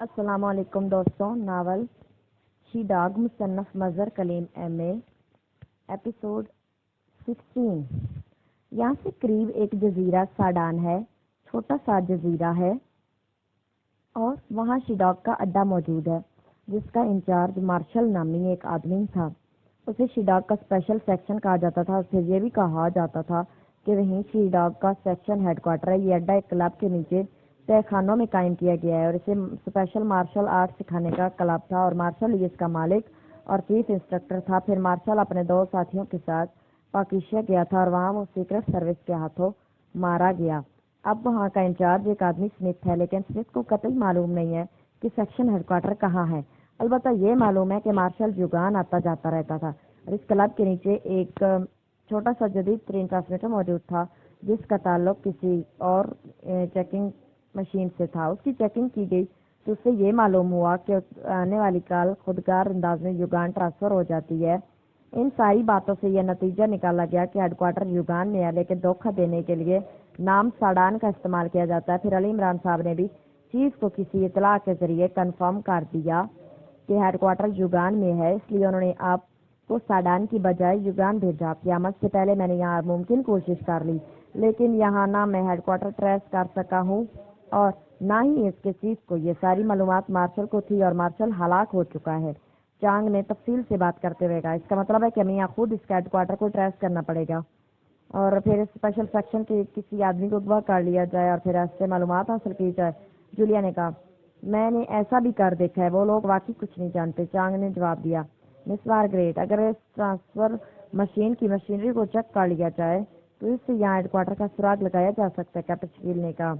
السلام علیکم دوستوں. ناول شی ڈاگ مصنف مظہر کلیم ایم اے ایپیسوڈ 16. یہاں سے قریب ایک جزیرہ ساڈان ہے. چھوٹا سا جزیرہ ہے اور وہاں شی ڈاگ کا اڈا موجود ہے جس کا انچارج مارشل نامی ایک آدمی تھا. اسے شی ڈاگ کا اسپیشل سیکشن کہا جاتا تھا. اسے یہ بھی کہا جاتا تھا کہ وہیں شی ڈاگ کا سیکشن ہیڈ کوارٹر ہے. یہ اڈا ایک کلب کے نیچے تہ خانوں میں قائم کیا گیا ہے اور اسے اسپیشل مارشل آرٹ سکھانے کا کلب تھا اور مارشل ہی اس کا مالک اور چیف انسٹرکٹر تھا. پھر مارشل اپنے دو ساتھیوں کے ساتھ پاکیشیا گیا تھا اور وہاں وہ سیکرٹ سروس کے ہاتھوں مارا گیا. اب وہاں کا انچارج ایک آدمی سمتھ ہے، لیکن سمتھ کو قطعی معلوم نہیں ہے کہ سیکشن ہیڈ کوارٹر کہاں ہے. البتہ یہ معلوم ہے کہ مارشل یوگان آتا جاتا رہتا تھا اور اس کلب کے نیچے ایک چھوٹا سا جدید ترین ٹرانسمیٹر موجود تھا جس کا تعلق کسی اور چیکنگ مشین سے تھا. اس کی چیکنگ کی گئی تو اس سے یہ معلوم ہوا کہ آنے والی کال خودکار انداز میں یوگان ٹرانسفر ہو جاتی ہے. ان ساری باتوں سے یہ نتیجہ نکالا گیا کہ ہیڈ کوارٹر یوگان میں ہے، لیکن دھوکہ دینے کے لیے نام ساڈان کا استعمال کیا جاتا ہے. پھر علی عمران صاحب نے بھی چیف کو کسی اطلاع کے ذریعے کنفرم کر دیا کہ ہیڈ کوارٹر یوگان میں ہے، اس لیے انہوں نے آپ کو ساڈان کی بجائے یوگان بھیجا. قیامت سے پہلے میں نے یہاں ممکن کوشش کر لی، لیکن یہاں نہ میں ہیڈ کوارٹر ٹریس کر سکا ہوں اور نہ ہی اس کے چیف کو. یہ ساری معلومات مارشل کو تھی اور مارشل ہلاک ہو چکا ہے. چانگ نے تفصیل سے بات کرتے ہوئے کہا. اس کا مطلب ہے کہ ہمیں یہاں خود اس کا ہیڈ کوارٹر کو ٹریس کرنا پڑے گا اور پھر اسپیشل سیکشن کے کسی آدمی کو اغوا کر لیا جائے اور پھر ایسے معلومات حاصل کی جائے. جولیا نے کہا. میں نے ایسا بھی کر دیکھا ہے، وہ لوگ واقعی کچھ نہیں جانتے. چانگ نے جواب دیا. مس مارگریٹ، اگر اس ٹرانسفر مشین کی مشینری کو چیک کر لیا جائے تو اس سے یہاں ہیڈ کوارٹر کا سراغ لگایا جا سکتا ہے. کیپٹن شکیل نے کہا.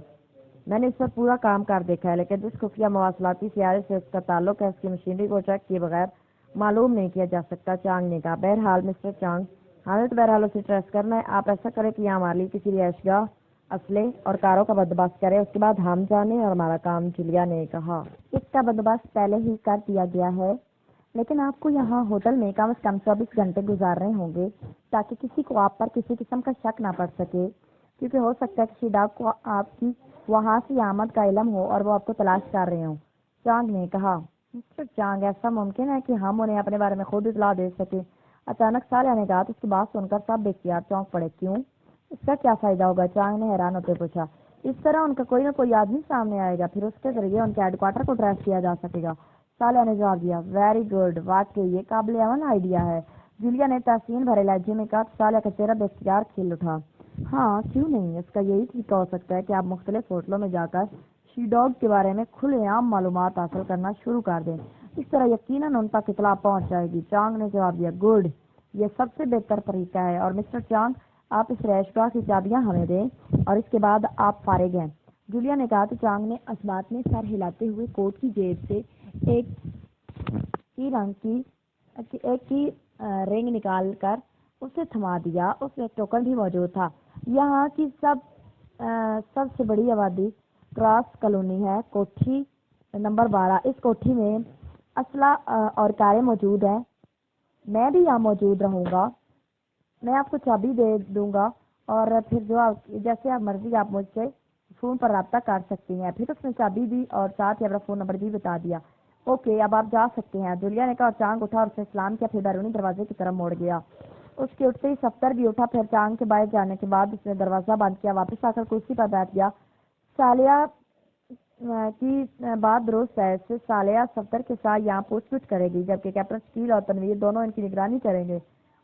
میں نے اس پر پورا کام کر دیکھا ہے، لیکن جس خفیہ مواصلاتی سیارے سے اس کا تعلق ہے اس کی مشینری کو چیک کیے بغیر معلوم نہیں کیا جا سکتا. چانگ نے کہا. بہرحال مسٹر چانگ، ہمیں تو بہرحال اسے ٹریس کرنا ہے. آپ ایسا کریں کہ یہاں ہمارے لیے کسی رہائش گاہ، اسلحے اور کاروں کا بندوبست کرے، اس کے بعد ہم جانے اور ہمارا کام. جولیا نے کہا. اس کا بندوبست پہلے ہی کر دیا گیا ہے، لیکن آپ کو یہاں ہوٹل میں کم از کم 24 گھنٹے گزارنے ہوں گے تاکہ کسی کو آپ پر کسی قسم کا شک نہ پڑ سکے، کیونکہ ہو سکتا ہے کہ شی ڈاگ کو آپ کی وہاں سے آمد کا علم ہو اور وہ آپ کو تلاش کر رہے ہوں. چانگ نے کہا. مسٹر چانگ، ایسا ممکن ہے کہ ہم انہیں اپنے بارے میں خود اطلاع دے سکیں؟ اچانک صالحہ نے کہا. تو اس کی بات سن کر سب بے اختیار چونک پڑے. کیوں؟ اس کا کیا فائدہ ہوگا؟ چانگ نے حیران ہوتے پوچھا. اس طرح ان کا کوئی نہ کوئی آدمی سامنے آئے گا، پھر اس کے ذریعے ان کے ہیڈ کوارٹر کو ٹریس کیا جا سکے گا. صالحہ نے جواب دیا. ویری گڈ، واقعی یہ قابل عمل آئیڈیا ہے. جولیا نے تحسین بھرے لہجے میں کہا. صالحہ کا چہرہ بے اختیار کھل اٹھا. ہاں، کیوں نہیں؟ اس کا یہی طریقہ ہو سکتا ہے کہ آپ مختلف ہوٹلوں میں جا کر شی ڈاگ کے بارے میں کھلے عام معلومات حاصل کرنا شروع کر دیں. اس طرح یقیناً ان تک اطلاع پہنچ جائے گی. چانگ نے جواب دیا. گڈ، یہ سب سے بہتر طریقہ ہے. اور مسٹر چانگ، آپ اس رہائش گاہ کی چابیاں ہمیں دیں اور اس کے بعد آپ فارغ ہیں. جولیا نے کہا. تو چانگ نے اس بات میں سر ہلاتے ہوئے کوٹ کی جیب سے ایک کی رنگ نکال کر اسے تھما دیا. اس میں ٹوکن بھی موجود تھا. یہاں کی سب سے بڑی آبادی کراس کالونی ہے، کوٹھی نمبر 12. اس کوٹھی میں اسلحہ اور کاریں موجود ہیں. میں بھی یہاں موجود رہوں گا. میں آپ کو چابی دے دوں گا اور پھر جیسے آپ مرضی آپ مجھ سے فون پر رابطہ کر سکتی ہیں. پھر اس نے چابی دی اور ساتھ ہی اپنا فون نمبر بھی بتا دیا. اوکے، اب آپ جا سکتے ہیں. جولیا نے کہا. اور چانگ اٹھا اور اسے سلام کیا، پھر بیرونی دروازے کی طرف موڑ گیا. اس کے اٹھتے ہی صفدر بھی اٹھا. پھر چانگ کے باہر جانے کے بعد اس نے دروازہ بند کیا، واپس آ کر کرسی پر بیٹھ گیا. صالحہ کی بات درست ہے. اس سے صالحہ صفدر کے ساتھ یہاں پوچھ گچھ کرے گی، جبکہ کیپٹن شکیل اور تنویر دونوں ان کی نگرانی کریں گے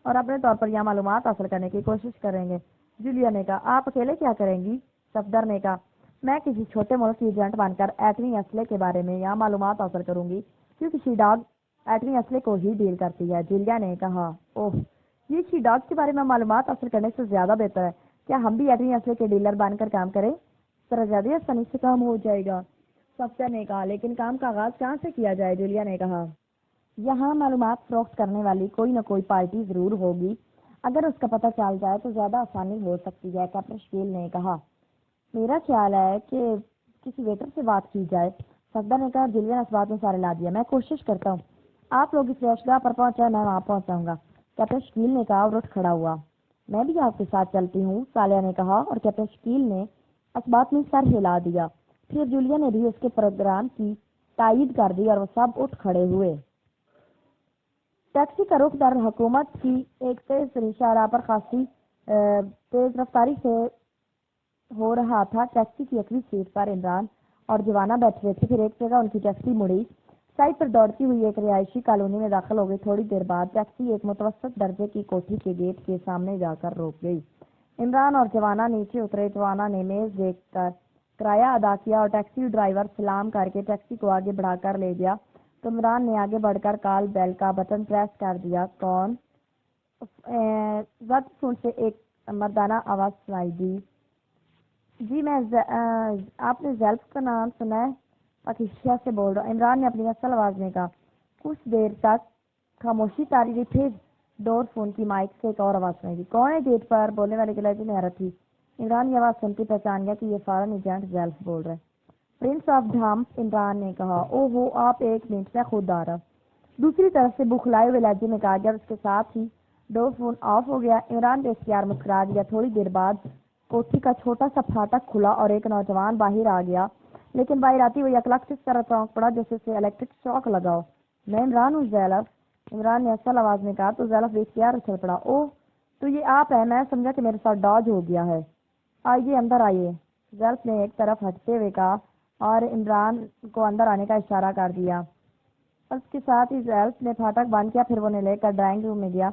اور اپنے طور پر یہاں معلومات حاصل کرنے کی کوشش کریں گے. جولیا نے کہا. آپ اکیلے کیا کریں گی؟ صفدر نے کہا. میں کسی چھوٹے ملک کی ایجنٹ بن کر ایٹمی اسلحے کے بارے میں یہاں معلومات حاصل کروں گی، کیونکہ شی ڈاگ ایٹمی اسلحے کو ہی ڈیل کرتی ہے. جولیا نے کہا. اوہ، یہ شی ڈاگ کے بارے میں معلومات حاصل کرنے سے زیادہ بہتر ہے. کیا ہم بھی ایٹمی اسلحے کے ڈیلر بن کر کام کریں؟ اس طرح زیادہ آسانی سے کام ہو جائے گا. صفدر نے کہا. لیکن کام کا آغاز کہاں سے کیا جائے؟ جولیا نے کہا. یہاں معلومات فروخت کرنے والی کوئی نہ کوئی پارٹی ضرور ہوگی. اگر اس کا پتہ چل جائے تو زیادہ آسانی ہو سکتی ہے. کیپٹن شکیل نے کہا. میرا خیال ہے کہ کسی ویٹر سے بات کی جائے. صفدر نے کہا. جولیا نے اس بات میں سارے لا دیا. میں کوشش کرتا ہوں. آپ لوگ اس رہائش گاہ پر پہنچے، میں وہاں پہنچاؤں گا. کیپٹن شکیل نے کہا اور اٹھ کھڑا ہوا. میں بھی آپ کے ساتھ چلتی ہوں، صالحہ نے کہا اور کیپٹن شکیل نے اس بات میں سر ہلا دیا. پھر جولیا نے بھی اس کے پروگرام کی تائید کر دی اور وہ سب اٹھ کھڑے ہوئے۔ ٹیکسی کا رخ در حکومت کی ایک تیز شاہراہ پر خاصی تیز رفتاری سے ہو رہا تھا۔ ٹیکسی کی اگلی سیٹ پر عمران اور جوانا بیٹھ رہے تھے۔ پھر ایک جگہ ان کی ٹیکسی مڑی، سائڈ پر دوڑتی ہوئی ایک رہائشی کالونی میں داخل ہو گئی۔ تھوڑی دیر بعد ٹیکسی ایک متوسط درجے کی کوٹھی کے گیٹ کے سامنے جا کر روک گئی۔ عمران اور جوانا نیچے اترے۔ جوانا نے میز دیکھ کر کرایہ ادا کیا اور ٹیکسی ڈرائیور سلام کر کے ٹیکسی کو آگے بڑھا کر لے گیا تو عمران نے آگے بڑھ کر کال بیل کا بٹن پریس کر دیا۔ کون؟ ضبط فون سے ایک مردانہ آواز سنائی دی۔ جی میں آپ نے زیلف کا نام سنا ہے؟ پاکستان سے بول رہا ہوں، عمران نے اپنی اصل آواز میں کہا۔ کچھ دیر تک خاموشی تاری رہی، پھر ڈور فون کی مائک سے ایک اور آواز سنائی دی۔ کون ہے گیٹ پر؟ بولنے والے کے لہجے میں حیرت تھی۔ عمران یہ آواز سنتے پہچان گیا کہ یہ فارن ایجنٹ زیلف بول رہا ہے۔ پرنس آف ڈھامس، عمران نے کہا۔ او ہو، آپ ایک منٹ، میں خود آ رہا۔ دوسری طرف سے بخلائے ہوئے لہجے میں کہا گیا اور اس کے ساتھ ہی ڈور فون آف ہو گیا۔ عمران بے اختیار مسکرا دیا۔ تھوڑی دیر بعد کوٹھی کا چھوٹا سا پھاٹک کھلا اور ایک نوجوان باہر آ گیا، لیکن باہر آتی ہوئی اکلک اس طرح چونک پڑا جیسے اسے الیکٹرک شاک لگاؤ۔ میں عمران ہوں زیلف، عمران نے اصل آواز میں کہا تو زیلف بے اختیار اچھل پڑا۔ او تو یہ آپ ہے، میں سمجھا کہ میرے ساتھ ڈاج ہو گیا ہے۔ آئیے اندر آئیے، زیلف نے ایک طرف ہٹتے ہوئے کہا اور عمران کو اندر آنے کا اشارہ کر دیا۔ اس کے ساتھ ہی زیلف نے پھاٹک بند کیا، پھر وہ لے کر ڈرائنگ روم میں گیا۔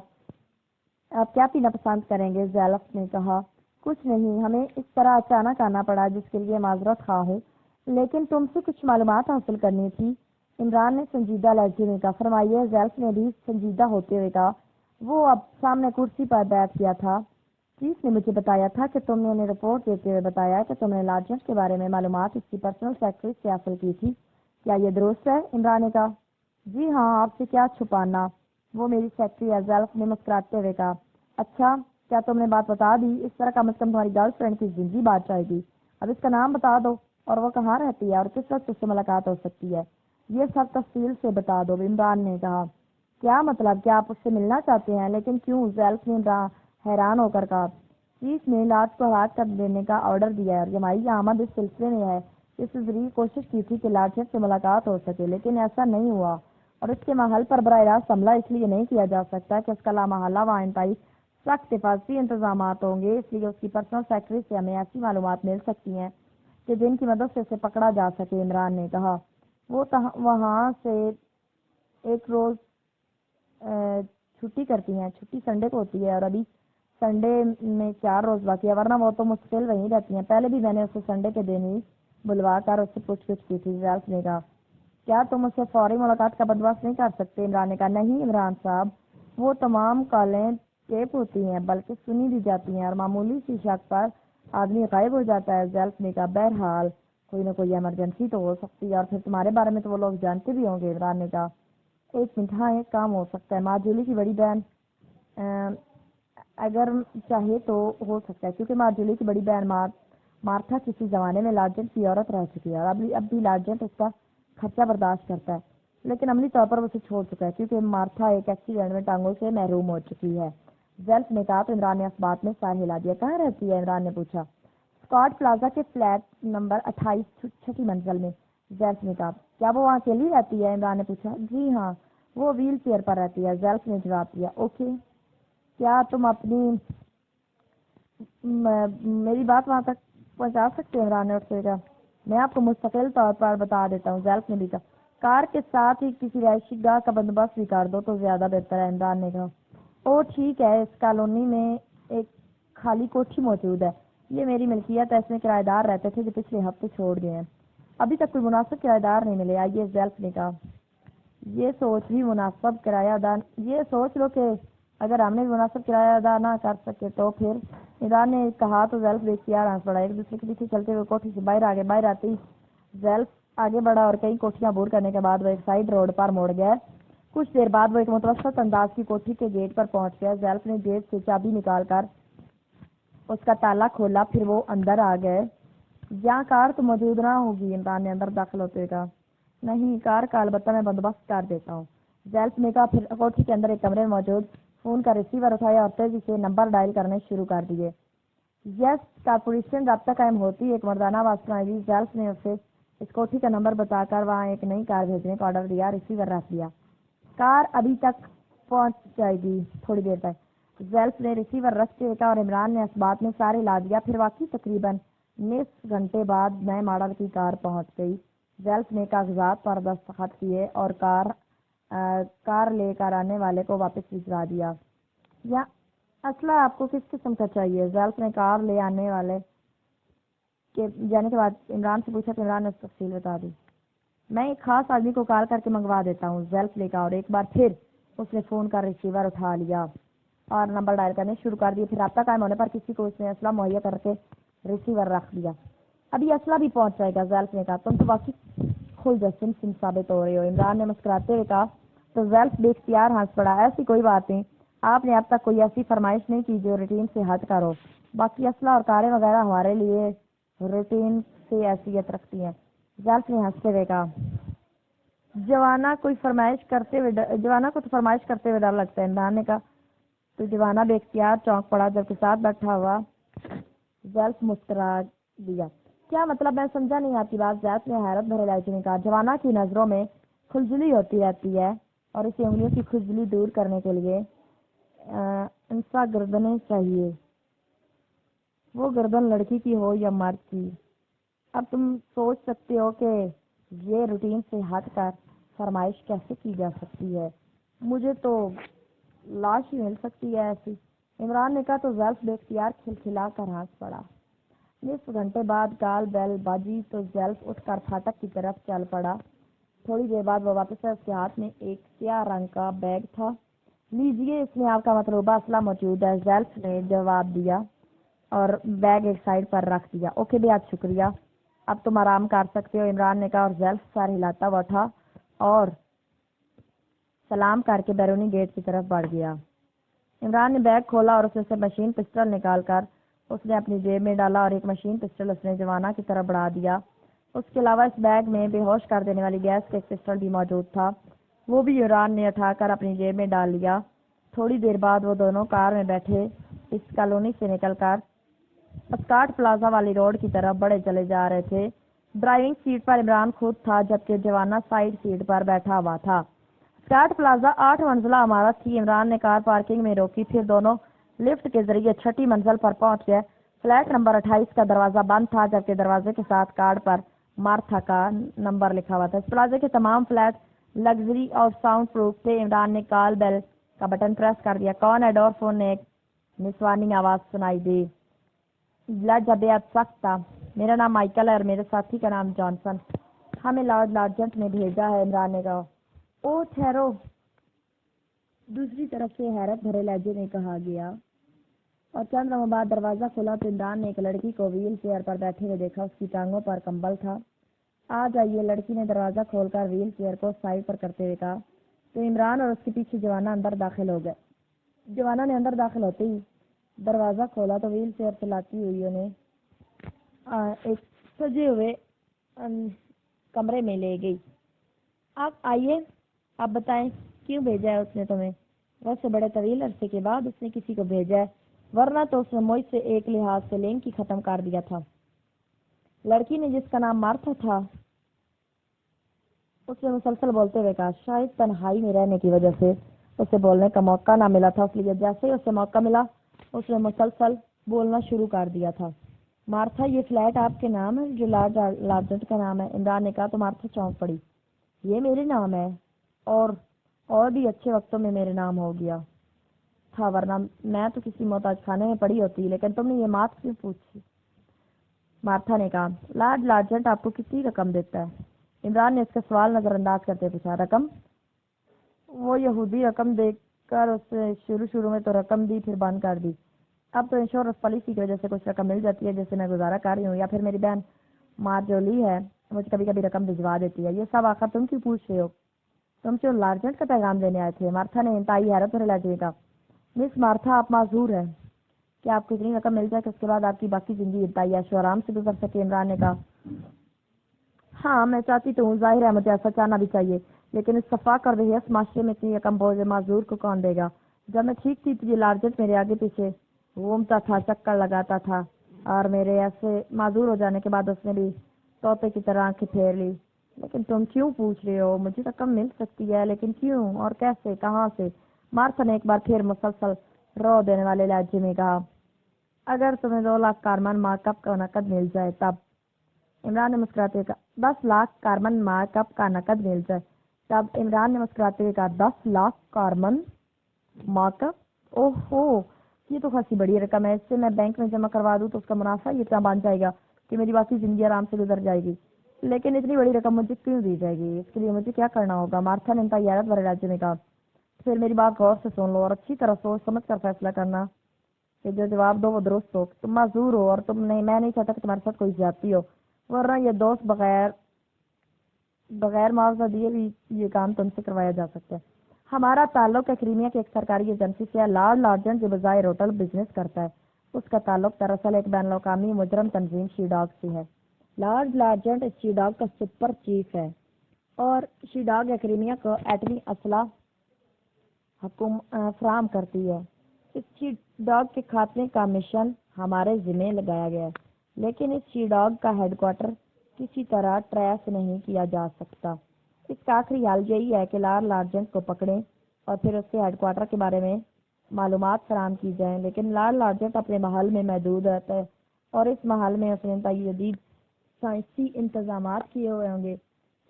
آپ کیا پینا پسند کریں گے؟ زیلف نے کہا۔ کچھ نہیں، ہمیں اس طرح اچانک آنا پڑا جس کے لیے معذرت خواہ ہوں، لیکن تم سے کچھ معلومات حاصل کرنی تھی، عمران نے سنجیدہ لہجے میں کہا۔ فرمائیے، زیلف نے بھی سنجیدہ ہوتے ہوئے کہا۔ وہ اب سامنے کرسی پر بیٹھ گیا تھا۔ چیف نے مجھے بتایا تھا کہ تم نے انہیں رپورٹ دیتے ہوئے بتایا کہ تم نے لارجنٹ کے بارے میں معلومات اس کی پرسنل سیکرٹری سے حاصل کی تھی، کیا یہ درست ہے؟ عمران نے کہا۔ جی ہاں، آپ سے کیا چھپانا، وہ میری سیکرٹری ہے، زیلف نے مسکراتے ہوئے کہا۔ اچھا، کیا تم نے بات بتا دی؟ اس طرح کم از کم تمہاری گرل فرینڈ کی زندگی بات جائے گی۔ اب اس کا نام بتا دو اور وہ کہاں رہتی ہے اور کس وقت اس سے ملاقات ہو سکتی ہے، یہ سب تفصیل سے بتا دو، عمران نے کہا۔ کیا مطلب، کیا آپ اس سے ملنا چاہتے ہیں؟ لیکن کیوں؟ زیلف نے حیران ہو کر کہا۔ چیف نے لاج کو ہلاک کر دینے کا آرڈر دیا ہے اور جماعی آمد اس سلسلے میں ہے۔ اس نے ضروری کوشش کی تھی کہ لاجنٹ سے ملاقات ہو سکے، لیکن ایسا نہیں ہوا اور اس کے محل پر براہ راست حملہ اس لیے نہیں کیا جا سکتا کہ اس کا لامحالہ وہاں انتہائی سخت حفاظتی انتظامات ہوں گے، اس لیے اس کی پرسنل سیکرٹری سے ہمیں ایسی معلومات مل سکتی ہیں کہ جن کی مدد سے اسے پکڑا جا سکے، عمران نے کہا۔ وہ وہاں سے ایک روز چھٹی کرتی ہیں، چھٹی سنڈے کو ہوتی ہے اور ابھی سنڈے میں 4 روز باقی ہے، ورنہ وہ تو مستقل وہیں رہتی ہیں۔ پہلے بھی میں نے اسے سنڈے کے دن ہی بلوا کر اس سے پوچھ گچھ کی تھی، زیلف نے کہا۔ کیا تم اس سے فوری ملاقات کا بندوبست نہیں کر سکتے؟ عمران نے کہا۔ نہیں عمران صاحب، وہ تمام کالیں ٹیپ ہوتی ہیں، بلکہ سنی بھی جاتی ہیں اور معمولی سی شک پر آدمی غائب ہو جاتا ہے، زیلف نے کہا۔ بہرحال کوئی نہ کوئی ایمرجنسی تو ہو سکتی ہے، اور پھر تمہارے بارے میں تو وہ لوگ جانتے بھی ہوں گے، عمران نے کہا۔ ایک منٹ، ہاں ایک کام ہو سکتا ہے، مارجولی کی بڑی بہن اگر چاہے تو ہو سکتا ہے، کیونکہ مارجولی کی بڑی بہن مارتھا کسی زمانے میں لارجنٹ کی عورت رہ چکی ہے اور اب بھی لارجنٹ اس کا خرچہ برداشت کرتا ہے، لیکن عملی طور پر وہ اسے چھوڑ چکا ہے کیونکہ مارتھا ایک ایکسیڈنٹ میں ٹانگوں سے محروم ہو چکی ہے، زیلف نے کہا۔ تو عمران نے اس بات میں سر ہلا دیا۔ کہاں رہتی ہے؟ عمران نے پوچھا۔ اسکاٹ پلازا کے فلیٹ نمبر 28 چھٹی منزل میں، زیلف نے کہا۔ کیا وہ وہاں اکیلی رہتی ہے؟ عمران نے پوچھا۔ جی ہاں، وہ ویل چیئر پر رہتی ہے، زیلف نے جواب دیا۔ اوکے، کیا تم اپنی میری بات وہاں تک پہنچا سکتے ہیں؟ عمران نے اٹھ کے کہا۔ میں آپ کو مستقل طور پر بتا دیتا ہوں، زیلف نے بھی کہا۔ کار کے ساتھ ہی کسی رہائشی گاہ کا بندوبست بھی کر دو تو زیادہ بہتر ہے، عمران نے کہا۔ او ٹھیک ہے، اس کالونی میں ایک خالی کوٹھی موجود ہے، یہ میری ملکیت ہے، اس میں کرایہ دار رہتے تھے جو پچھلے ہفتے چھوڑ گئے ہیں، ابھی تک کوئی مناسب کرایہ دار نہیں ملے۔ آئیے، زیلف نے کہا۔ یہ سوچ بھی مناسب کرایہ دار، یہ سوچ لو کہ اگر ہم نے مناسب کرایہ ادا نہ کر سکے تو پھر، عمران نے کہا تو زیلف بے اختیار ہنس پڑا۔ ایک دوسرے کے پیچھے چلتے ہوئے کوٹھی سے باہر آگے، باہر آتے ہی زیلف آگے بڑھا اور کئی کوٹھیاں عبور کرنے کے بعد وہ ایک سائڈ روڈ پر مڑ گئے۔ کچھ دیر بعد وہ ایک متوسط انداز کی کوٹھی کے گیٹ پر پہنچ گیا۔ زیلف نے جیب سے چابی نکال کر اس کا تالا کھولا، پھر وہ اندر آ گئے۔ یہاں کار تو موجود نہ ہوگی؟ عمران نے اندر داخل ہوتے ہوئے کہا۔ نہیں، کار کا البتہ میں بندوبست کر دیتا ہوں، زیلف نے کہا۔ پھر کوٹھی کے اندر ایک کمرے میں موجود فون کا ریسیور اٹھایا اور تیزی سے نمبر ڈائل کرنے شروع کر دیے۔ یس کارپوریشن، رابطہ قائم ہوتی، ایک مردانہ آواز سنائی دی۔ زیلف نے اسے इस कोठी का नंबर बताकर वहां एक नई कार भेजने का ऑर्डर दिया, रिसीवर रख दिया। कार अभी तक पहुंच जाएगी थोड़ी देर तक। जेल्फ ने रिसीवर रख के देखा और इमरान ने इस बात में सारे ला दिया। फिर वाकई तकरीबन निस घंटे बाद नए मॉडल की कार पहुंच गई। जेल्फ ने कागजात पर दस्तखत किए और कार लेकर आने वाले को वापस भिजवा दिया। या असला आपको किस किस्म का चाहिए? जेल्फ ने कार ले आने वाले के जाने के बाद इमरान से पूछा तो इमरान ने तफसील बता दी। मैं एक खास आदमी को कॉल करके मंगवा देता हूँ, जेल्फ लेकर। और एक बार फिर उसने फोन का रिसीवर उठा लिया और नंबर डायल करने शुरू कर दिए। फिर राब्ता कायम होने पर किसी को उसने असला मुहैया करके रिसीवर रख दिया। अभी असला भी पहुंच जाएगा, जेल्फ ने कहा। तुम तो वाकई खुल जैसे सिम साबित हो रहे हो, इमरान ने मुस्कुराते हुए कहा। तो जेल्फ बेख्तियार हंस पड़ा। ऐसी कोई बात नहीं, आपने अब तक कोई ऐसी फरमाइश नहीं की जो रूटीन से हट कर हो। बाकी असला और कारें वगैरह हमारे लिए रूटीन से हैसियत रखती हैं। जेल्फ ने हंसते हुए कहा। जवाना को तो फरमाइश करते हुए डर लगता है, इमरान ने कहा। तो जवाना बेख्तियार चौंक पड़ा जबकि साथ बैठा हुआ जेल्फ मुस्कुरा दिया। क्या मतलब? मैं समझा नहीं आपकी बात, जेल्फ ने हैरत भरे लहजे में कहा। जवाना की नजरों में खुजली होती रहती है और इसे उंगलियों की खुजली दूर करने के लिए इंसा गर्दनें चाहिए, वो गर्दन लड़की की हो या मर्द की। अब तुम सोच सकते हो कि ये रूटीन से हटकर फरमाइश कैसे की जा सकती है। मुझे तो लाश ही मिल सकती है ऐसी, इमरान ने कहा। तो जेल्फ बेख्तियार खिलखिला कर हंस पड़ा। निस्फ घंटे बाद कॉल बेल बाजी तो जेल्फ उठकर फाटक की तरफ चल पड़ा। थोड़ी देर बाद वो वापस आया। उसके हाथ में एक स्याह रंग का बैग था। लीजिए, इसमें आपका मतलूबा असला मौजूद है, जेल्फ ने जवाब दिया और बैग एक साइड पर रख दिया। ओके बेहद शुक्रिया, अब तुम आराम कर सकते हो, इमरान ने कहा। और जेल्फ सर हिलाता हुआ उठा और सलाम करके बैरूनी गेट की तरफ बढ़ गया। इमरान ने बैग खोला और उसमें से मशीन पिस्टल निकालकर उसने अपनी जेब में डाला और एक मशीन पिस्टल उसने जवाना की तरफ बढ़ा दिया। उसके अलावा इस बैग में बेहोश कर देने वाली गैस का एक पिस्टल भी मौजूद था, वो भी इमरान ने उठाकर अपनी जेब में डाल लिया। थोड़ी देर बाद वो दोनों कार में बैठे इस कॉलोनी से निकलकर स्कॉट प्लाजा वाली रोड की तरफ बढ़े चले जा रहे थे। ड्राइविंग सीट पर इमरान खुद था जबकि जवाना साइड सीट पर बैठा हुआ था। स्कॉट प्लाजा 8 मंजिला इमारत थी। इमरान ने कार पार्किंग में रोकी, फिर दोनों लिफ्ट के जरिए छठी मंजिल पर पहुंच गए। फ्लैट नंबर 28 का दरवाजा बंद था जबकि दरवाजे के साथ कार्ड पर मार्था का नंबर लिखा हुआ था। इस प्लाजे के तमाम फ्लैट लग्जरी और साउंड प्रूफ थे। इमरान ने कॉल बेल का बटन प्रेस कर दिया। कौन है? डोर फोन ने एक निस्वानी आवाज सुनाई दी। बेहद सख्त था। मेरा नाम माइकल है और मेरे साथी का नाम जॉनसन। हमें लॉर्ड लार्जेंट ने भेजा है, इमरान ने कहा। ओ ठहरो, दूसरी तरफ से हैरत भरे लहजे में कहा गया। और चंद लम्हों बाद दरवाजा खुला तो इमरान ने एक लड़की को व्हील चेयर पर बैठे हुए देखा। उसकी टांगों पर कंबल था। आ जाइए, लड़की ने दरवाजा खोलकर व्हील चेयर को साइड पर करते हुए कहा। तो इमरान और उसके पीछे जवाना अंदर दाखिल हो गए। जवाना ने अंदर दाखिल होते ही दरवाजा खोला तो व्हील चेयर चलाती हुई उन्हें एक सजे हुए कमरे में ले गई। आप आइए, आप बताएं क्यों भेजा है उसने तुम्हें? वैसे बड़े तवील अरसे के बाद उसने किसी को भेजा है, वरना तो उसने मुझ से एक लिहाज से लिंक ही खत्म कर दिया था। लड़की ने जिसका नाम मार्था था उसने मुसलसल बोलते हुए कहा। शायद तन्हाई में रहने की वजह से उसे बोलने का मौका ना मिला था, इसलिए जैसे ही उसे मौका मिला उसने मुसलसल बोलना शुरू कर दिया था। मार्था, ये फ्लैट आपके नाम है जो लॉर्ड लार्जेंट का नाम है? इमरान ने कहा। तो मार्था चौंक पड़ी। ये मेरे नाम है और भी अच्छे वक्तों में मेरे नाम हो गया था, वरना मैं तो किसी मोहताज खाने में पड़ी होती, लेकिन तुमने ये बात क्यों पूछी? मार्था ने कहा। लॉर्ड लार्जेंट आपको कितनी रकम देता है? इमरान ने इसका सवाल नजरअंदाज करते पूछा। रकम? वो यहूदी रकम देकर उसने शुरू में तो रकम दी, फिर बंद कर दी। अब तो इंश्योरेंस पॉलिसी की वजह से कुछ रकम मिल जाती है जिससे मैं गुजारा कर रही हूँ, या फिर मेरी बहन मार्जोली है मुझे कभी कभी रकम भिजवा देती है। ये सब आखिर तुम क्यों पूछ रहे हो? तुम क्यों लार्जेंट का पैगाम देने आए थे? मार्था ने इंतहाई हैरत भरे लहजे में कहा। मिस मार्था, आप माजूर है कि आपको इतनी रकम मिल जाए कि उसके बाद आपकी बाकी जिंदगी इंतहाई ऐशो आराम से गुजर सके। इमरान ने कहा। हाँ, मैं चाहती तो हूँ, जाहिर है मुझे ऐसा चाहना भी चाहिए, लेकिन इस सफाक और बेहस माशरे में इतनी रकम बोझ माजूर को कौन देगा? जब मैं ठीक थी तो ये लार्जेंट मेरे आगे पीछे घूमता था, चक्कर लगाता था, और मेरे ऐसे माजूर हो जाने के बाद उसने भी तोते की तरह आंखें फेर ली। लेकिन तुम क्यों पूछ रहे हो? मुझे रकम मिल सकती है, लेकिन क्यों और कैसे, कहाँ से? मार्था ने एक बार फिर मुसलसल रो देने वाले लहजे में कहा, अगर तुम्हें 2 लाख कार्बन मार्कअप का नकद मिल जाए तब। इमरान ने मुस्कुराते हुए कहा, 10 लाख कार्बन मार्कअप का नकद मिल जाए तब। इमरान ने मुस्कुराते हुए कहा, 10 लाख कार्बन मार्कअप? ओहो, ये तो खासी बड़ी रकम है। इससे मैं बैंक में जमा करवा दूं तो उसका मुनाफा ये इतना बन जाएगा कि मेरी बाकी जिंदगी आराम से गुजर जाएगी। लेकिन इतनी बड़ी रकम मुझे क्यों दी जाएगी? इसके लिए मुझे क्या करना होगा? मार्था ने तैयारत भरे राज्य में कहा, फिर मेरी बात गौर से सुन लो और अच्छी तरह सोच समझ कर फैसला करना कि जो जवाब दो वो दुरुस्त हो। तुम माजूर हो और मैं नहीं चाहता कि तुम्हारे साथ कोई ज्यादती हो, वरना ये दोस्त बगैर बगैर मुआवजा दिए भी ये काम तुमसे करवाया जा सकता है। हमारा ताल्लुक क्रीमिया की एक सरकारी एजेंसी से है। लॉर्ड लार्जन जो बजाय होटल बिजनेस करता है, उसका ताल्लुक दरअसल एक बैन अवी मुजरम तंजीम शीडॉग से है। लॉर्ड लार्जेंट इस शीडॉग का सुपर चीफ है और शीडॉग क्रीमिया को एटमी असला फराम करती है। इस शीडॉग के खात्मे का मिशन हमारे जिम्मे लगाया गया है, लेकिन इस शीडॉग का हेडक्वार्टर किसी तरह ट्रेस नहीं किया जा सकता। इसका आखिरी हाल यही है कि लॉर्ड लार्जेंट को पकड़ें और फिर उसके हेडक्वार्टर के बारे में मालूमात फराम की जाएं। लेकिन लॉर्ड लार्जेंट अपने महल में महदूद रहता है और इस महल में उसने जदीद साइंसी इंतजाम किए हुए होंगे।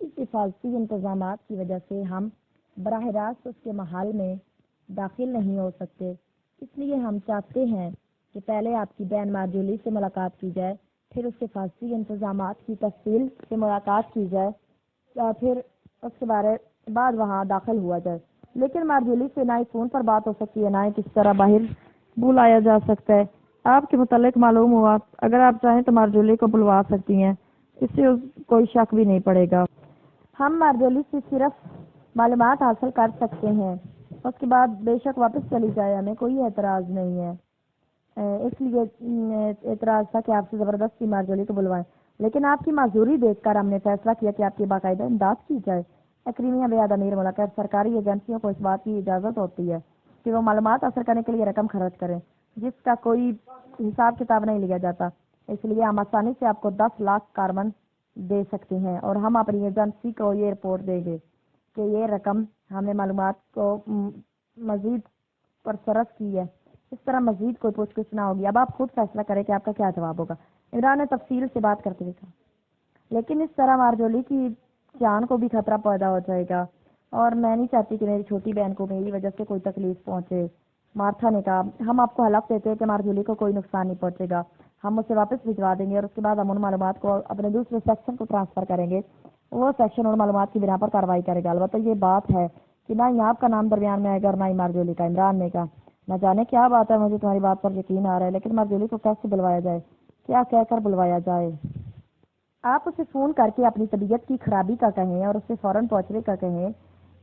इस हिफाजती इंतजाम की वजह से हम बराह रास्त उसके महल में दाखिल नहीं हो सकते। इसलिए हम चाहते हैं कि पहले आपकी बहन मार्जोली से मुलाकात की जाए, फिर उसके हिफाजती इंतजाम की तफसील से मुलाकात की जाए या फिर उसके बाद वहाँ दाखिल हुआ जाए। लेकिन मार्जोली से ना ही फोन पर बात हो सकती है, ना ही किसी तरह बाहर बुलाया जा सकता है। आपके मुतालिक मालूम हुआ, अगर आप चाहें तो मार्जोली को बुलवा सकती हैं, इससे कोई शक भी नहीं पड़ेगा। हम मार्जोली से सिर्फ मालूमात हासिल कर सकते हैं, उसके बाद बेशक वापस चली जाए, हमें कोई एतराज़ नहीं है। इसलिए एतराज़ था कि आपसे ज़बरदस्ती मार्जोली को बुलवाएं, लेकिन आपकी माजूरी देखकर हमने फैसला किया कि आपकी बाकायदा इमदाद की जाए। क्रीमिया बेहद अमीर मुल्क है। सरकारी एजेंसियों को इस बात की इजाज़त होती है कि वो मालूमात हासिल करने के लिए रकम खर्च करें जिसका कोई हिसाब किताब नहीं लिया जाता। इसलिए हम आसानी से आपको 10 लाख कार्बन दे सकते हैं और हम अपनी एजेंसी को ये रिपोर्ट देंगे कि ये रकम हमने मालूमात को मजीद पर सरफ की है। इस तरह मजीद कोई पूछगिछ ना होगी। अब आप खुद फैसला करें कि आपका क्या जवाब होगा। इमरान ने तफसील से बात करते हुए कहा, लेकिन इस तरह मार्जोली की जान को भी खतरा पैदा हो जाएगा और मैं नहीं चाहती कि मेरी छोटी बहन को मेरी वजह से कोई तकलीफ पहुंचे। मार्था ने कहा, हम आपको हलफ देते हैं कि मार्जोली को कोई नुकसान नहीं पहुंचेगा। हम उसे वापस भिजवा देंगे और उसके बाद हम उन मालूमात को अपने दूसरे सेक्शन को ट्रांसफर करेंगे। वो सेक्शन उन मालूमात की बिना पर कार्रवाई करेगा। अलबत्ता ये बात है कि ना ही आपका नाम दरमियान में आएगा और ना ही मार्जोली का। इमरान ने कहा, न जाने क्या बात है, मुझे तुम्हारी बात पर यकीन आ रहा है, लेकिन मार्जोली को कैसे बुलवाया जाए, क्या कहकर बुलवाया जाए? आप उसे फोन करके अपनी तबीयत की खराबी का कहें और उसे फौरन पहुंचने का कहें।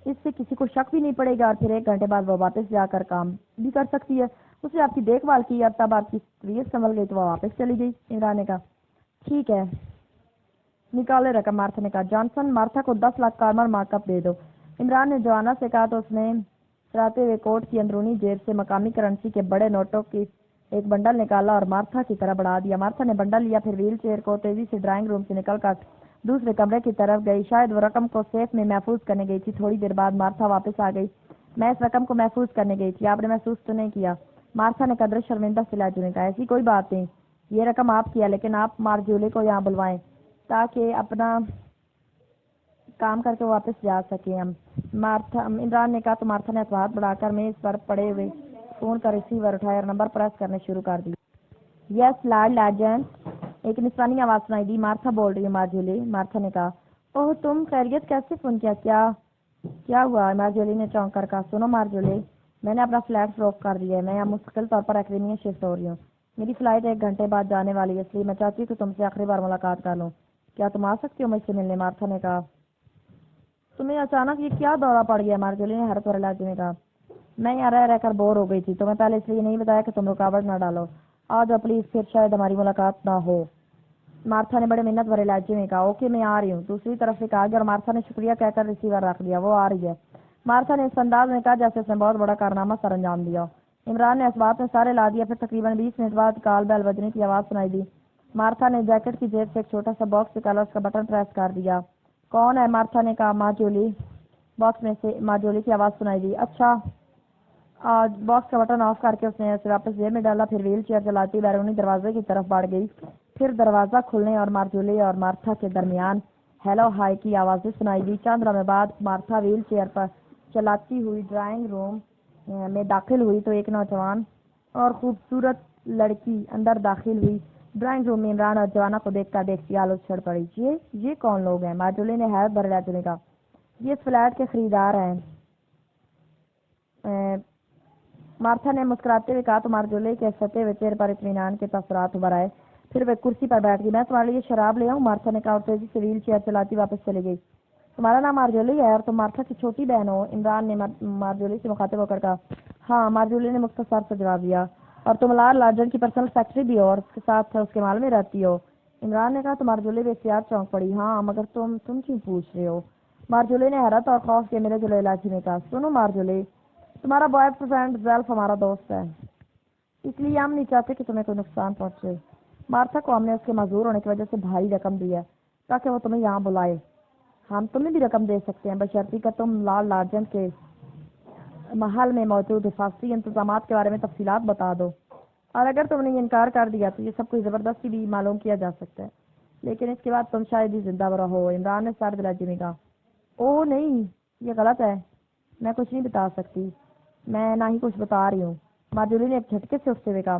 इससे किसी को शक भी नहीं पड़ेगा और फिर 1 घंटे बाद वो वापस जाकर काम भी कर सकती है। उसने आपकी देखभाल की और तब आपकी तबीयत संभल गई तो वो वापस चली गई। इमरान ने कहा, ठीक है, निकाले रकम। मार्था ने कहा, जॉनसन, मार्था को 10 लाख कार्बन मार्कअप दे दो। इमरान ने जोआना से कहा तो उसने सराते हुए कोट की अंदरूनी जेब से मकामी करेंसी के बड़े नोटों की एक बंडल निकाला और मार्था की तरफ बढ़ा दिया। मार्था ने बंडल लिया, फिर व्हील चेयर को तेजी से ड्राइंग रूम से निकलकर दूसरे कमरे की तरफ गई। शायद वो रकम को सेफ में महफूज करने गई थी। थोड़ी देर बाद मार्था वापस आ गई। मैं इस रकम को महफूज करने गई थी, आपने महसूस तो नहीं किया? मार्था ने कदर शर्मिंदा से लहजे में कहा, ऐसी कोई बात नहीं, ये रकम आपकी है, लेकिन आप मार्जोली को यहाँ बुलवाएं ताकि अपना काम करके वापस जा सके हम। इमरान ने कहा तो मार्था ने हाथ बढ़ाकर मेज पर पड़े हुए फोन का रिसीवर उठाया और नंबर प्रेस करने शुरू कर दिया। यस लॉर्ड लार्जेंट, एक निस्वानी आवाज सुनाई दी। मार्था बोल रही है मार्जोली। मार्था ने कहा, ओह तुम खैरियत, कैसे फोन किया? क्या हुआ? मार्जोली ने चौंक कर कहा, सुनो मार्जोली, मैंने अपना फ्लैट फरोख्त कर दिया है। मैं यहाँ मुस्तकिल तौर पर एक्रीमिया शिफ्ट हो रही हूँ। मेरी फ्लाइट 1 घंटे बाद जाने वाली है, इसलिए मैं चाहती हूँ कि तुमसे आखिरी बार मुलाकात कर लूँ। क्या तुम आ सकती हो मुझसे मिलने? मार्था ने कहा, तुम्हें अचानक ये क्या दौरा पड़ गया? मार्जोली ने हरत भरे लहजे में कहा, मैं यहाँ रह रहकर बोर हो गई थी, तुम्हें पहले इसलिए नहीं बताया कि तुम रुकावट न डालो। आ जाओ प्लीज, फिर शायद हमारी मुलाकात ना हो। मार्था ने बड़े मिन्नत भरे लहजे में कहा, ओके मैं आ रही हूँ। दूसरी तरफ से कहा गया और मार्था ने शुक्रिया कहकर रिसीवर रख दिया। वो आ रही है, मार्था ने इस अंदाज में कहा जैसे उसने बहुत बड़ा कारनामा सर अंजाम दिया। इमरान ने इस बात में सारे ला दिया। फिर तकरीबन 20 मिनट बाद कॉल बेल बजने की आवाज सुनाई दी। मार्था ने जैकेट की जेब से एक छोटा सा बॉक्स निकाला, उसका बटन प्रेस कर दिया। कौन है? मार्था ने कहा। मार्जोली। बॉक्स में से मार्जोली की आवाज़ सुनाई दी। अच्छा। बॉक्स का बटन ऑफ करके उसने उसे वापस जेब में डाला, फिर व्हील चेयर चलाती बैरूनी दरवाजे की तरफ बढ़ गई। फिर दरवाज़ा खुलने और मार्जोली और मार्था के दरमियान हेलो हाय की आवाज़ें सुनाई दी। चंद लम्हे बाद मार्था व्हील चेयर पर चलाती हुई ड्राइंग रूम में दाखिल हुई तो एक नौजवान और खूबसूरत लड़की अंदर दाखिल हुई। ड्राइंग रूम में इमरान और जवाना को देखकर देखती आलोच चढ़ पड़ी। ये कौन लोग हैं? मार्जोली ने हैरत भरे लहजे में कहा। ये इस फ्लैट के खरीदार हैं। मार्था ने मुस्कुराते हुए कहा तो मार्जोली के सते हुए चेहरे पर इत्मीनान के तसरात उभर आए। फिर वे कुर्सी पर बैठ गई। मैं तुम्हारे लिए शराब ले आऊं? मार्था ने कहा और तेजी से व्हील चेयर चलाती वापस चली गई। तुम्हारा नाम मार्जोली है और तुम मार्था की छोटी बहन हो? इमरान ने मार्जोली से मुखातिब होकर कहा। हाँ, मार्जोली ने मुख्तसर से जवाब दिया। और तुम लार्जन की पर्सनल सेक्रेटरी भी हो और उसके साथ उसके माल में रहती हो? इमरान ने कहा तो मार्जोली बेख्तियार चौंक पड़ी। हाँ, मगर तुम क्यों पूछ रहे हो? मार्जोली ने हैरत और खौफ के मिले जुले इलाके में कहा। सुनो मार्जोली, तुम्हारा बॉयफ्रेंड ज़ेल्फ हमारा दोस्त है, इसलिए हम नहीं चाहते कि तुम्हें कोई नुकसान पहुंचे। मार्था को हमने उसके मजदूर होने की वजह से भारी रकम दी है ताकि वो तुम्हें यहाँ बुलाए। हम तुम्हें भी रकम दे सकते हैं बशर्ते कि तुम लार्जन के महल में मौजूद हिफाजती इंतजाम के बारे में तफसीलात बता दो। और अगर तुमने ये इनकार कर दिया तो ये सब कुछ ज़बरदस्ती भी मालूम किया जा सकता है, लेकिन इसके बाद तुम शायद ही जिंदा रहो। इमरान ने सर दिलाजी में कहा। ओह नहीं, ये गलत है, मैं कुछ नहीं बता सकती, मैं ना ही कुछ बता रही हूँ। माधुरी ने एक झटके से उठते हुए कहा।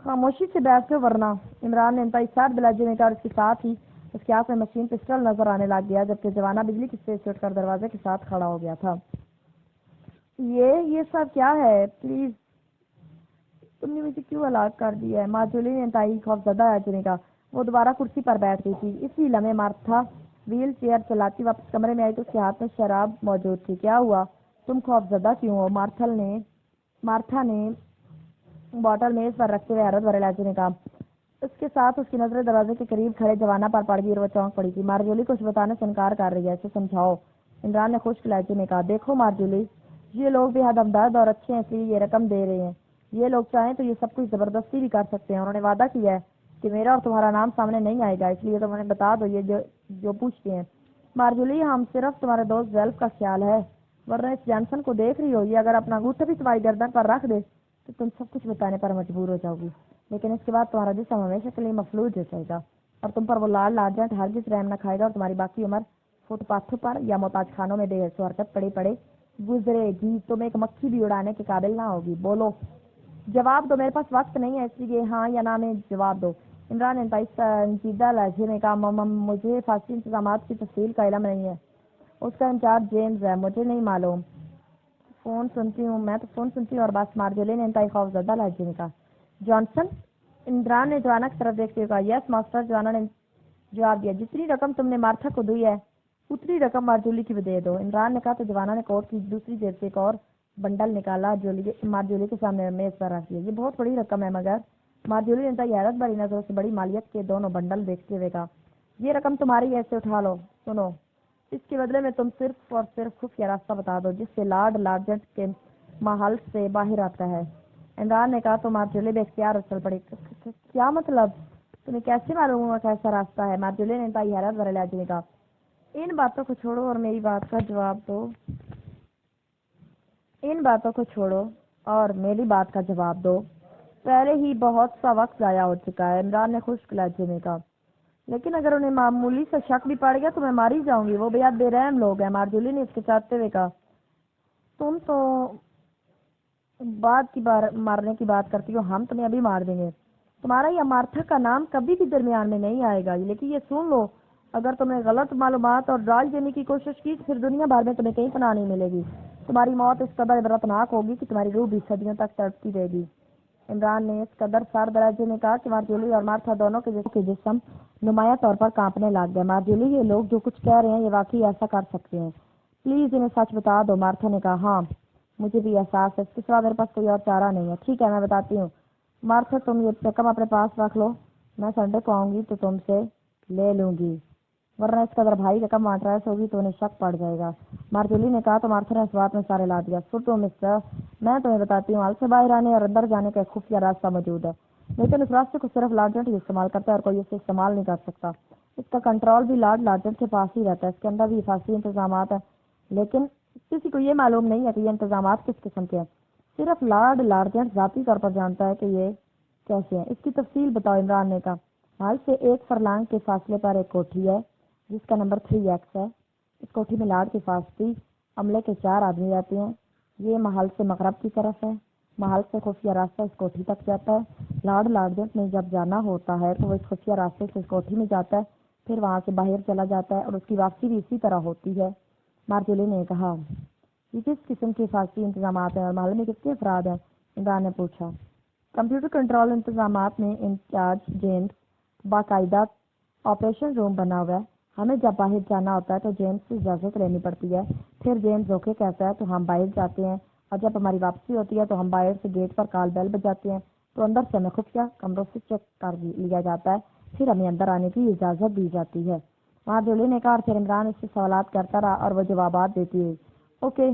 खामोशी से बैठ के वरना। इमरान ने इंतहा सर दिलाजी में कहा और इसके साथ ही उसके हाथ में मशीन पिस्टल नजर आने लग गया, जबकि जवाना बिजली की तेज से उठकर दरवाजे के साथ खड़ा हो गया था। ये सब क्या है? प्लीज, तुमने मुझे क्यों हलाक कर दिया है? मार्जोली ने इंतहाई खौफजदा है कहा। वो दोबारा कुर्सी पर बैठ गई थी। इसी लम्हे मार्था व्हील चेयर चलाती वापस कमरे में आई तो उसके हाथ में शराब मौजूद थी। क्या हुआ? तुम खौफजदा क्यों हो? मार्था ने बॉटल मेज पर रखते हुए हैरत भरे लहजे में कहा। उसके साथ उसकी नजरें दरवाजे के करीब खड़े जवाना पर पड़ गई और वो चौंक पड़ी थी। मार्जोली कुछ बताने से इनकार कर रही है, इसे समझाओ। इमरान ने खुश्क लहजे में कहा। देखो मार्जोली, ये लोग बेहद हमदर्द और अच्छे हैं, इसलिए ये रकम दे रहे हैं। ये लोग चाहें तो ये सब कुछ जबरदस्ती भी कर सकते हैं। उन्होंने वादा किया है कि मेरा और तुम्हारा नाम सामने नहीं आएगा, इसलिए तुम उन्हें बता दो ये जो पूछते हैं। मार्जोली, हम सिर्फ तुम्हारे दोस्त ज़ेल्फ का ख्याल है, वरना इस जॉनसन को देख रही हो, ये अगर अपना अंगूठा भी तुम्हारी गर्दन पर रख दे तो तुम सब कुछ बताने पर मजबूर हो जाओगी, लेकिन इसके बाद तुम्हारा जिस्म हमेशा के लिए मफलूज हो जाएगा और तुम पर वो लार्जन हरगिज रहम न खाएगा और तुम्हारी बाकी उम्र फुटपाथों पर या मोहताज खानों में बेहसो हरकत पड़े पड़े गुजरेगी। तुम एक मक्खी भी उड़ाने के काबिल ना होगी। बोलो, जवाब दो, मेरे पास वक्त नहीं है, इसलिए हाँ या ना में जवाब दो। इमरान ने संजीदा लहजे में कहा। मुझे फांसी इंतजाम की तफसील का इल्म नहीं है, उसका इंचार्ज जेम्स है, मुझे नहीं मालूम। फोन सुनती हूँ, मैं तो फोन सुनती हूँ और बस। मार्जोली ने इंतहाई खौफजदा लहजे में कहा। जॉनसन? इमरान ने जवाना की तरफ देखते हुए कहा। यस मास्टर, जवाना ने जवाब दिया। जितनी रकम तुमने मार्था को दी है उतनी रकम मार्जोली की भी दे दो। इमरान ने कहा तो जवाना ने कोट की दूसरी जेब से एक और बंडल निकाला, मार्जोली के सामने मेज पर रख दिया। ये बहुत बड़ी रकम है मगर। मार्जोली ने इंतहाई हैरत भरी नजरों से बड़ी मालियत के दोनों बंडल देखते हुए कहा। ये रकम तुम्हारी है, इसे उठा लो। सुनो, इसके बदले में तुम सिर्फ और सिर्फ खुफिया रास्ता बता दो जिससे लार्जन के महल से बाहर आता है। इमरान ने कहा तो मार्जोली बेख्तियार उछल पड़ी। क्या मतलब? तुम्हें कैसे मालूम हुआ कैसा रास्ता है? मार्जोली ने इंतहाई हैरत भरे लहजे में कहा। इन बातों को छोड़ो और मेरी बात का जवाब दो। इन बातों को छोड़ो और मेरी बात का जवाब दो। पहले ही बहुत सा वक्त जाया हो चुका है। इमरान ने खुश्क लहजे में कहा। लेकिन अगर उन्हें मामूली सा शक भी पड़ गया तो मैं मारी जाऊंगी, वो बेहद बेरहम लोग हैं। मार्जोली ने इसके चाहते हुए कहा। तुम तो मारने की बात करती हो, हम तुम्हें अभी मार देंगे। तुम्हारा या मार्था का नाम कभी भी दरमियान में नहीं आएगा, लेकिन ये सुन लो, अगर तुमने गलत मालूमात और डाल देने की कोशिश की तो फिर दुनिया भर में तुम्हें कहीं पनाह नहीं मिलेगी। तुम्हारी मौत इस कदर इबरतनाक होगी कि तुम्हारी रूह भी सदियों तक तड़पती रहेगी। इमरान ने इस कदर सर दराजे में कहा कि मार्जोली और मार्था दोनों के जिस्म नुमाया तौर पर कांपने लग गए। मार्जोली, ये लोग जो कुछ कह रहे हैं ये वाकई ऐसा कर सकते हैं, प्लीज इन्हें सच बता दो। मार्था ने कहा। हाँ, मुझे भी एहसास है, इसके सिवा मेरे पास कोई और चारा नहीं है। ठीक है, मैं बताती हूँ। मार्था, तुम ये रकम अपने पास रख लो, मैं संडे को आऊंगी तो तुमसे ले लूंगी, वरना इस कदर भाई रकम बांट रहा होगी तो उन्हें शक पड़ जाएगा। मार्जोली ने कहा तो मार्था ने इस बात में सारे ला दिया। सुनो मिस्टर, मैं तुम्हें बताती हूँ, हाल से बाहर आने और अंदर जाने का एक खुफिया रास्ता मौजूद है। لیکن اس راستے کو صرف لارڈ ہی استعمال کرتا ہے اور کوئی اسے استعمال نہیں کر سکتا۔ اس کا کنٹرول بھی لارڈ کے پاس ہی رہتا ہے۔ اس کے اندر بھی حفاظتی انتظامات ہیں، لیکن کسی کو یہ معلوم نہیں ہے کہ یہ انتظامات کس قسم کے ہیں۔ صرف لارڈ ذاتی طور پر جانتا ہے کہ یہ کیسے ہیں۔ اس کی تفصیل بتاؤ، عمران نے کہا۔ محل سے 1 فرلانگ کے فاصلے پر ایک کوٹھی ہے جس کا نمبر 3X ہے۔ اس کوٹھی میں لارڈ کے حفاظتی عملے کے 4 آدمی رہتے ہیں۔ یہ محل سے مغرب کی طرف ہے۔ محل سے خفیہ راستہ اس کوٹھی تک جاتا ہے۔ لارڈ نے جب جانا ہوتا ہے تو وہ اس خفیہ راستے سے اس کوٹھی میں جاتا ہے، پھر وہاں سے باہر چلا جاتا ہے اور اس کی واپسی بھی اسی طرح ہوتی ہے۔ مارجولی نے کہا، یہ کس قسم کے حفاظتی انتظامات ہیں اور محل میں کتنے افراد ہیں؟ عمران نے پوچھا۔ کمپیوٹر کنٹرول انتظامات میں انچارج جیمز باقاعدہ آپریشن روم بنا ہوا ہے۔ ہمیں جب باہر جانا ہوتا ہے تو جیمز سے اجازت لینی پڑتی ہے، پھر جیمز اوکے کہتا ہے تو ہم باہر جاتے ہیں، اور جب ہماری واپسی ہوتی ہے تو ہم باہر سے گیٹ پر کال بیل بجاتے ہیں تو اندر سے ہمیں خفیہ کمروں سے چیک کر لیا جاتا ہے، پھر ہمیں اندر آنے کی اجازت دی جاتی ہے۔ مارجولی نے کہا، اور پھر عمران اس سے سوالات کرتا رہا اور وہ جوابات دیتی ہوئی۔ اوکے،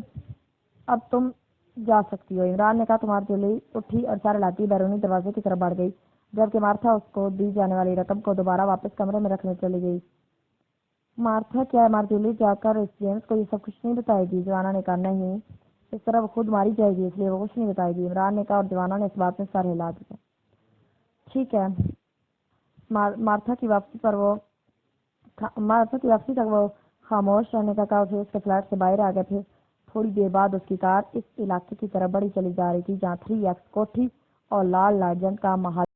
اب تم جا سکتی ہو، عمران نے کہا تو مارجولی اٹھی اور سارے لاتی بیرونی دروازے کی طرف بڑھ گئی، جبکہ مارتھا اس کو دی جانے والی رقم کو دوبارہ واپس کمرے میں رکھنے چلی گئی۔ مارتھا کیا ہے؟ مارجولی جا کر اس جیمز کو یہ سب کچھ نہیں بتائے گی؟ جوانا نے کہا، نہیں، اس طرح وہ خود ماری جائے گی، اس لیے وہ کچھ نہیں بتائے گی، عمران نے کہا، اور جوانا نے اس بات میں سر ہلا دیا۔ ٹھیک ہے۔ مارتھا کی واپسی تک وہ خاموش رہنے کا کہا، پھر اس کے فلیٹ سے باہر آ گئے تھے۔ تھوڑی دیر بعد اس کی کار اس علاقے کی طرف بڑی چلی جا رہی تھی جہاں 3X کوٹھی اور لارڈ کا محل